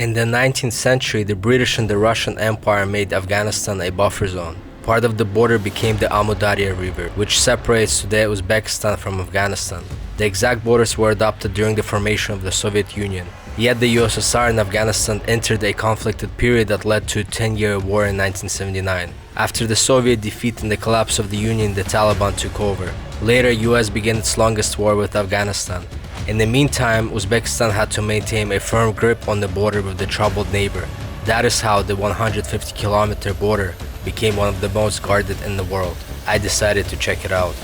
In the 19th century, the British and the Russian Empire made Afghanistan a buffer zone. Part of the border became the Amu Darya River, which separates today Uzbekistan from Afghanistan. The exact borders were adopted during the formation of the Soviet Union. Yet the USSR and Afghanistan entered a conflicted period that led to a 10-year war in 1979. After the Soviet defeat and the collapse of the Union, the Taliban took over. Later, US began its longest war with Afghanistan. In the meantime, Uzbekistan had to maintain a firm grip on the border with the troubled neighbor. That is how the 150-kilometer border became one of the most guarded in the world. I decided to check it out.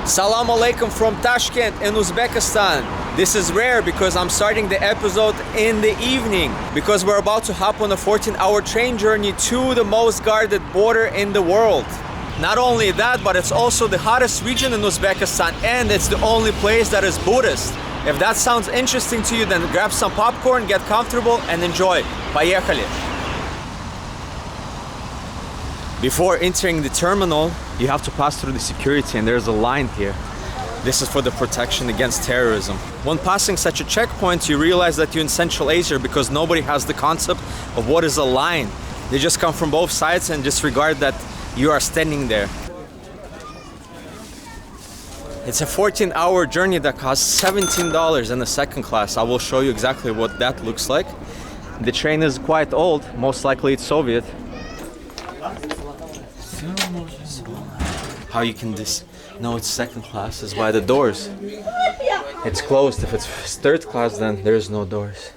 Salam alaikum from Tashkent in Uzbekistan. This is rare because I'm starting the episode in the evening because we're about to hop on a 14-hour train journey to the most guarded border in the world. Not only that, but it's also the hottest region in Uzbekistan and it's the only place that is Buddhist. If that sounds interesting to you, then grab some popcorn, get comfortable and enjoy. Поехали! Before entering the terminal, you have to pass through the security and there's a line here. This is for the protection against terrorism. When passing such a checkpoint, you realize that you're in Central Asia because nobody has the concept of what is a line. They just come from both sides and disregard that you are standing there. It's a 14-hour journey that costs $17 in the second class. I will show you exactly what that looks like. The train is quite old, most likely it's Soviet. How you can know it's second class is by the doors. It's closed. If it's third class, then there's no doors.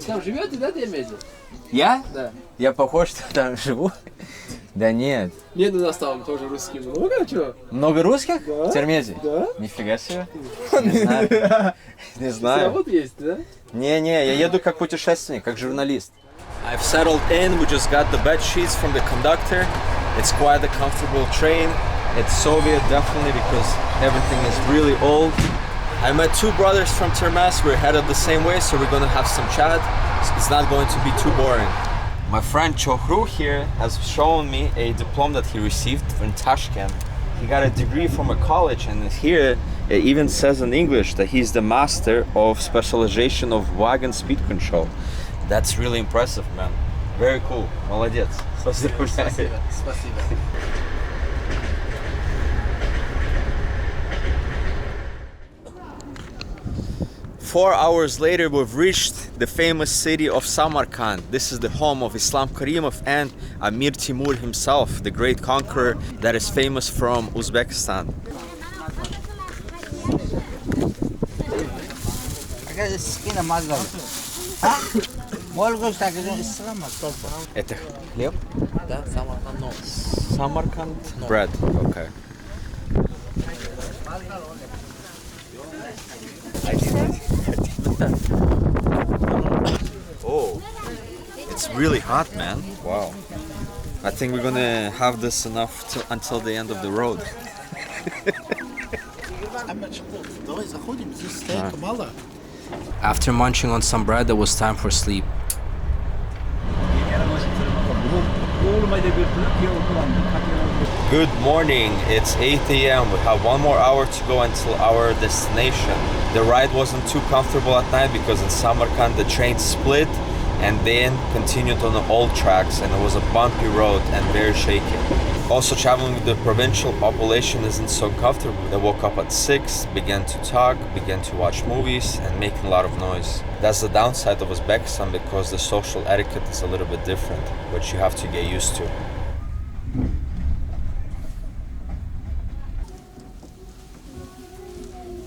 Там живете, да, Термезе? Я? Да. Я похож, что там живу? Да нет. Нет, у нас там тоже русские много, а чё? Много русских? Да. В Термезе? Да. Нифига себе. Не знаю. Не знаю. Вот есть, да? Не, я еду как путешественник, как журналист. I've settled in. We just got the bed sheets from the conductor. It's quite a comfortable train. It's Soviet definitely because everything is really old. I met two brothers from Termez. We're headed the same way, so we're gonna have some chat. It's not going to be too boring. My friend Chokhru here has shown me a diploma that he received in Tashkent. He got a degree from a college, and here it even says in English that he's the master of specialization of wagon speed control. That's really impressive, man. Very cool. Молодец. Спасибо. Спасибо. 4 hours later, we've reached the famous city of Samarkand. This is the home of Islam Karimov and Amir Timur himself, the great conqueror that is famous from Uzbekistan. Это хлеб? Да, Samarkand bread. Okay. Oh, it's really hot, man. Wow. I think we're gonna have this enough until the end of the road. After munching on some bread, it was time for sleep. Good morning, it's 8 a.m. We have 1 more hour to go until our destination. The ride wasn't too comfortable at night because in Samarkand the train split and then continued on the old tracks, and it was a bumpy road and very shaky. Also, traveling with the provincial population isn't so comfortable. They woke up at 6, began to talk, began to watch movies and making a lot of noise. That's the downside of Uzbekistan because the social etiquette is a little bit different, which you have to get used to.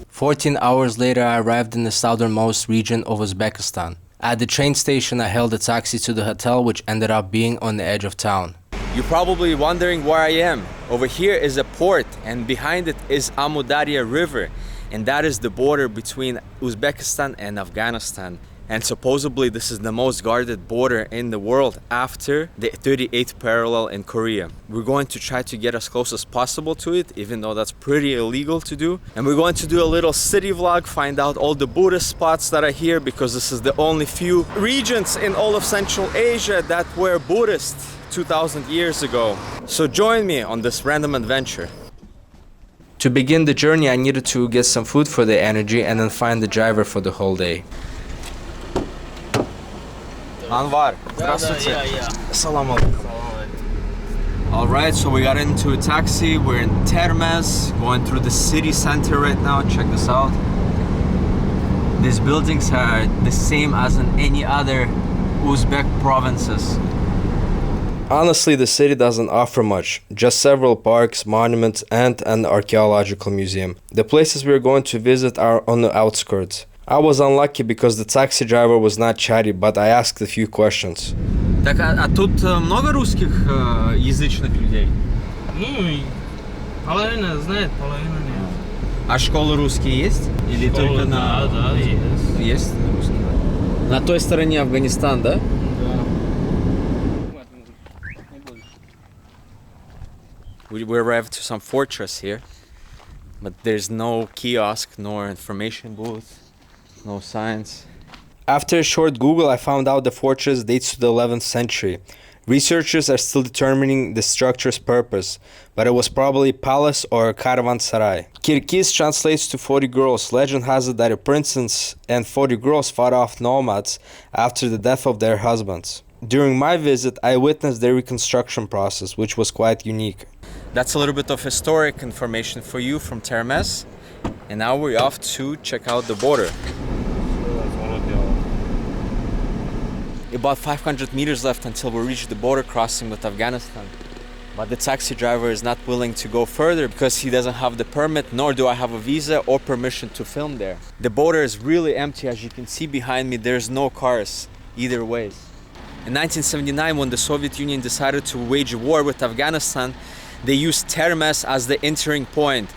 "14 hours later, I arrived in the southernmost region of Uzbekistan. At the train station, I hailed a taxi to the hotel, which ended up being on the edge of town. You're probably wondering where I am. Over here is a port, and behind it is Amu Darya River, and that is the border between Uzbekistan and Afghanistan. And supposedly this is the most guarded border in the world after the 38th parallel in Korea. We're going to try to get as close as possible to it, even though that's pretty illegal to do. And we're going to do a little city vlog, find out all the Buddhist spots that are here, because this is the only few regions in all of Central Asia that were Buddhist 2,000 years ago. So join me on this random adventure. To begin the journey, I needed to get some food for the energy and then find the driver for the whole day. Anvar, здравствуйте. Assalamu alaikum. Alright, so we got into a taxi. We're in Termez, going through the city center right now. Check this out. These buildings are the same as in any other Uzbek provinces. Honestly, the city doesn't offer much, just several parks, monuments, and an archaeological museum. The places we're going to visit are on the outskirts. I was unlucky because the taxi driver was not chatty, but I asked a few questions. Так, а тут много русских язычных людей? Ну, половина знает, половина нет. А школы русские есть? Или только на... Да, есть. Есть русские? На той стороне Афганистан, да? We arrived to some fortress here, but there's no kiosk, nor information booth, no signs. After a short Google, I found out the fortress dates to the 11th century. Researchers are still determining the structure's purpose, but it was probably a palace or a caravanserai. Kirghiz translates to 40 girls. Legend has it that a princess and 40 girls fought off nomads after the death of their husbands. During my visit, I witnessed the reconstruction process, which was quite unique. That's a little bit of historic information for you from Termez, and now we're off to check out the border. About 500 meters left until we reach the border crossing with Afghanistan. But the taxi driver is not willing to go further because he doesn't have the permit, nor do I have a visa or permission to film there. The border is really empty. As you can see behind me, there's no cars either ways. In 1979, when the Soviet Union decided to wage a war with Afghanistan, they used Termez as the entering point.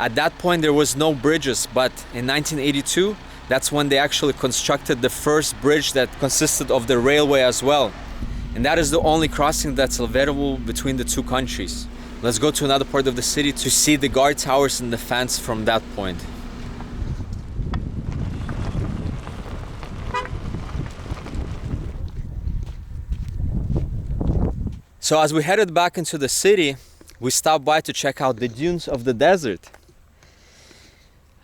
At that point, there was no bridges, but in 1982, that's when they actually constructed the first bridge that consisted of the railway as well. And that is the only crossing that's available between the two countries. Let's go to another part of the city to see the guard towers and the fence from that point. So as we headed back into the city, we stopped by to check out the dunes of the desert.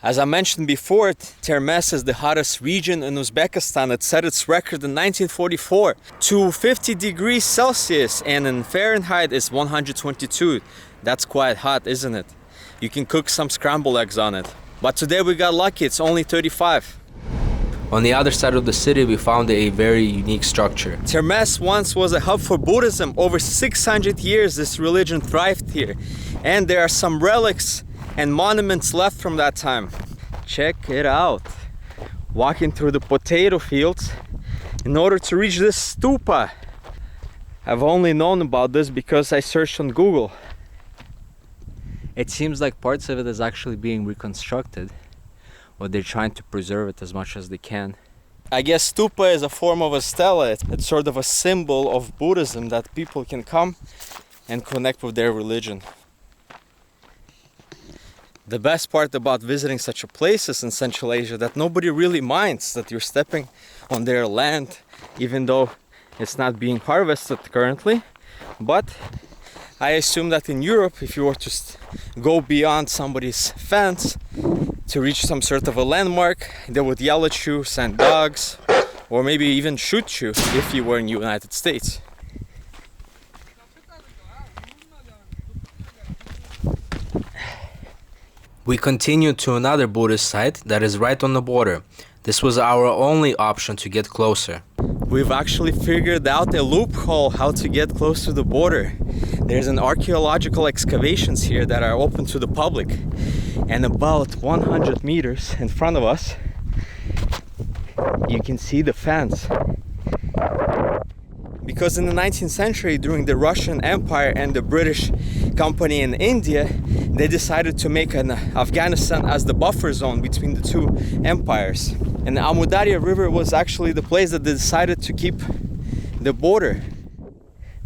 As I mentioned before, Termez is the hottest region in Uzbekistan. It set its record in 1944 to 50 degrees Celsius, and in Fahrenheit is 122. That's quite hot, isn't it? You can cook some scrambled eggs on it. But today we got lucky, it's only 35. On the other side of the city, we found a very unique structure. Termez once was a hub for Buddhism. Over 600 years this religion thrived here. And there are some relics and monuments left from that time. Check it out. Walking through the potato fields in order to reach this stupa. I've only known about this because I searched on Google. It seems like parts of it is actually being reconstructed, or they're trying to preserve it as much as they can. I guess stupa is a form of a stela. It's sort of a symbol of Buddhism that people can come and connect with their religion. The best part about visiting such a place is in Central Asia that nobody really minds that you're stepping on their land, even though it's not being harvested currently. But I assume that in Europe, if you were to go beyond somebody's fence to reach some sort of a landmark, they would yell at you, send dogs, or maybe even shoot you if you were in the United States. We continued to another Buddhist site that is right on the border. This was our only option to get closer. We've actually figured out a loophole how to get close to the border. There's an archaeological excavations here that are open to the public. And about 100 meters in front of us, you can see the fence. Because in the 19th century, during the Russian Empire and the British Company in India, they decided to make Afghanistan as the buffer zone between the two empires. And the Amu Darya River was actually the place that they decided to keep the border.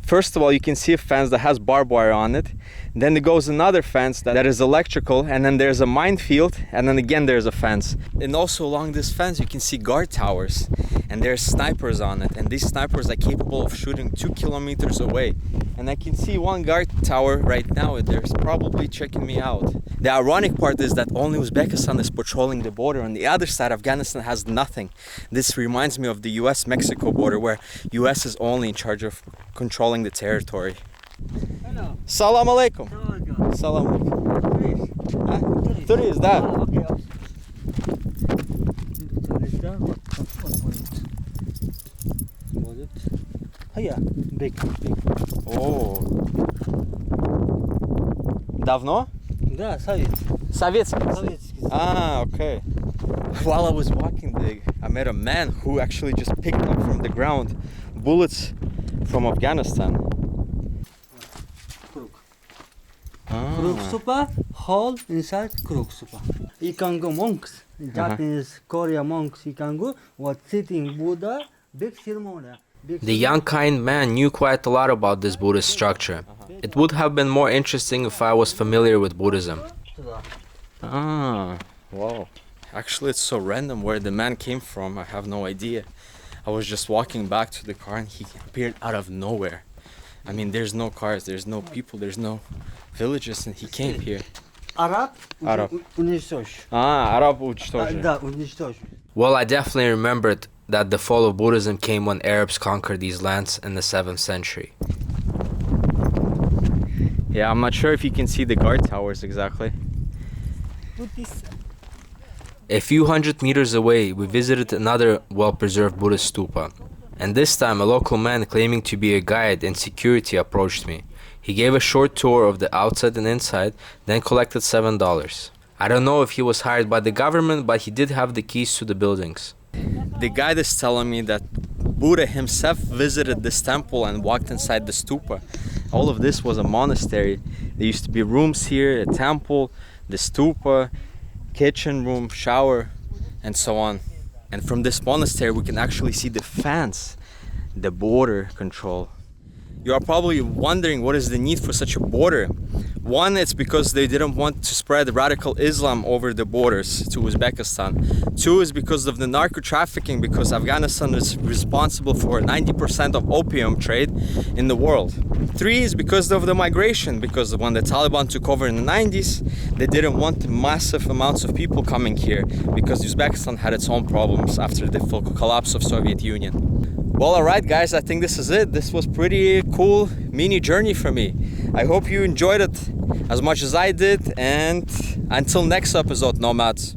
First of all, you can see a fence that has barbed wire on it. Then there goes another fence that is electrical, and then there's a minefield, and then again there's a fence. And also along this fence you can see guard towers. and there's snipers on it, and these snipers are capable of shooting 2 kilometers away. And I can see one guard tower right now, and they're probably checking me out. The ironic part is that only Uzbekistan is patrolling the border. On the other side, Afghanistan has nothing. This reminds me of the US-Mexico border, where US is only in charge of controlling the territory. Hello. Salam alaikum. Samarkand. Salam alaikum. Tourist. Tourist, да. Okay. Turistler bak. Будет. Hayır. Bek. О. Давно? Да, совет. Советский. Советский. Ah, okay. While I was walking, I met a man who actually just picked up from the ground bullets from Afghanistan. Krug. Ah. Krug stupa, hole inside krug stupa. You can go monks, Japanese, Korea monks, you can go, what sitting Buddha, big ceremony. The young kind man knew quite a lot about this Buddhist structure. It would have been more interesting if I was familiar with Buddhism. Ah, wow. Actually, it's so random where the man came from. I have no idea. I was just walking back to the car and he appeared out of nowhere. I mean, there's no cars, there's no people, there's no villages, and he came here. Arab, Arab. уничтожь. Ah, Arab уничтожили. Да, уничтожь. Well, I definitely remembered that the fall of Buddhism came when Arabs conquered these lands in the 7th century. Yeah, I'm not sure if you can see the guard towers exactly. Buddhist. A few hundred meters away, we visited another well-preserved Buddhist stupa. And this time, a local man claiming to be a guide and security approached me. He gave a short tour of the outside and inside, then collected $7. I don't know if he was hired by the government, but he did have the keys to the buildings. The guide is telling me that Buddha himself visited this temple and walked inside the stupa. All of this was a monastery. There used to be rooms here, a temple, the stupa, kitchen room, shower, and so on. And from this monastery we can actually see the fence, the border control. You are probably wondering what is the need for such a border. One, it's because they didn't want to spread radical Islam over the borders to Uzbekistan. Two is because of the narco trafficking, because Afghanistan is responsible for 90% of opium trade in the world. Three is because of the migration, because when the Taliban took over in the 90s, they didn't want massive amounts of people coming here, because Uzbekistan had its own problems after the full collapse of Soviet Union. Well, alright guys, I think this is it. This was pretty cool mini journey for me. I hope you enjoyed it as much as I did, and until next episode, nomads.